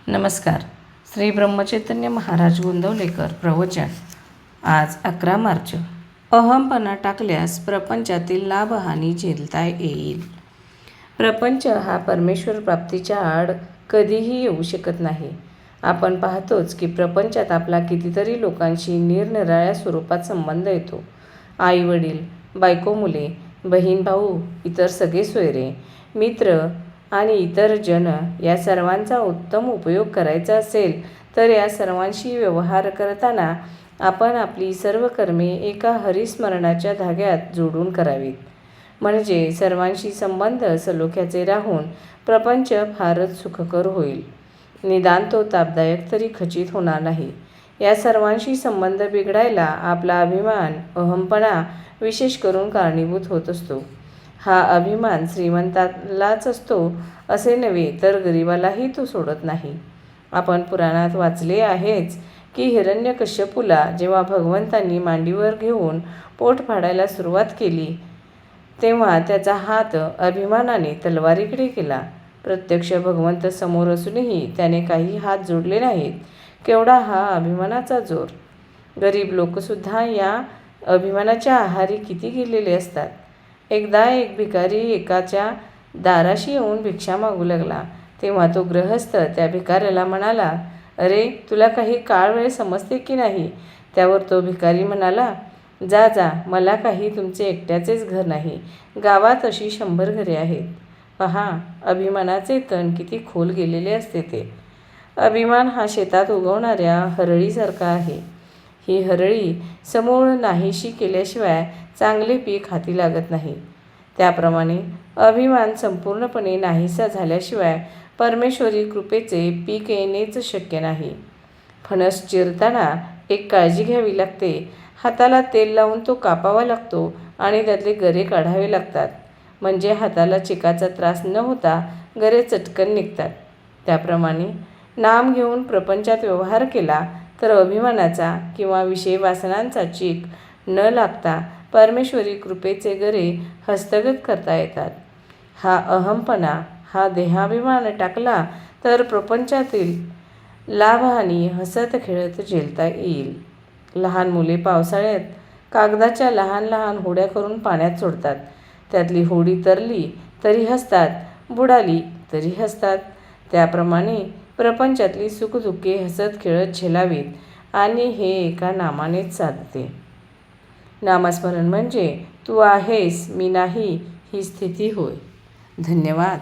नमस्कार. श्री ब्रह्मचैतन्य महाराज गोंदवलेकर प्रवचन. आज 11 मार्च. अहमपणा टाकल्यास प्रपंचातील लाभहानी झेलता येईल. प्रपंच हा परमेश्वर प्राप्तीच्या आड कधीही येऊ शकत नाही. आपण पाहतोच की प्रपंचात आपला कितीतरी लोकांशी निरनिराळ्या स्वरूपात संबंध येतो. आई वडील, बायको मुले, बहीण भाऊ, इतर सगळे सोयरे, मित्र आणि इतर जन या सर्वांचा उत्तम उपयोग करायचा असेल तर या सर्वांशी व्यवहार करताना आपण आपली सर्व कर्मे एका हरिस्मरणाच्या धाग्यात जोडून करावीत. म्हणजे सर्वांशी संबंध सलोख्याचे राहून प्रपंच फारच सुखकर होईल. निदान तो तापदायक तरी खचित होणार नाही. या सर्वांशी संबंध बिघडायला आपला अभिमान, अहमपणा विशेष करून कारणीभूत होत असतो. हा अभिमान श्रीमंतालाच असतो असे नव्हे तर गरिबालाही तो सोडत नाही. आपण पुराणात वाचले आहेच की हिरण्यकश्यपूला जेव्हा भगवंतांनी मांडीवर घेऊन पोट फाडायला सुरुवात केली तेव्हा त्याचा हात अभिमानाने तलवारीकडे केला. प्रत्यक्ष भगवंत समोर असूनही त्याने काही हात जोडले नाहीत. केवढा हा अभिमानाचा जोर! गरीब लोकसुद्धा या अभिमानाच्या आहारी किती गेलेले असतात. एकदा एक भिकारी एकाच्या दाराशी येऊन भिक्षा मागू लागला. तेव्हा तो गृहस्थ त्या भिकाऱ्याला म्हणाला, "अरे, तुला काही काळ वेळ समजते की नाही?" त्यावर तो भिकारी म्हणाला, "जा जा, मला काही तुमचे एकट्याचेच घर नाही. गावात अशी 100 घरे आहेत." पहा, अभिमानाचे तण किती खोल गेलेले असते ते. अभिमान हा शेतात उगवणाऱ्या हरळीसारखा आहे. ही हरळी समूळ नाहीशी केल्याशिवाय चांगले पीक हाती लागत नाही. त्याप्रमाणे अभिमान संपूर्णपणे नाहीसा झाल्याशिवाय परमेश्वरी कृपेचे पीक येणेच शक्य नाही. फणस चिरताना एक काळजी घ्यावी लागते. हाताला तेल लावून तो कापावा लागतो आणि त्यातले गरे काढावे लागतात. म्हणजे हाताला चिकाचा त्रास न होता गरे चटकन निघतात. त्याप्रमाणे नाम घेऊन प्रपंचात व्यवहार केला तर अभिमानाचा किंवा विषय वासनांचा चीक न लागता परमेश्वरी कृपेचे गरे हस्तगत करता येतात. हा अहमपणा, हा देहाभिमान टाकला तर प्रपंचातील लाभहानी हसत खेळत झेलता येईल. लहान मुले पावसाळ्यात कागदाच्या लहान लहान होड्या करून पाण्यात सोडतात. त्यातली होडी तरली तरी हसतात, बुडाली तरी हसतात. त्याप्रमाणे प्रपंचातली सुखदुःखे हसत खेळत झेलावीत आणि हे एका नामानेच साधते. नामस्मरण म्हणजे तू आहेस, मी नाही ही स्थिती होय. धन्यवाद.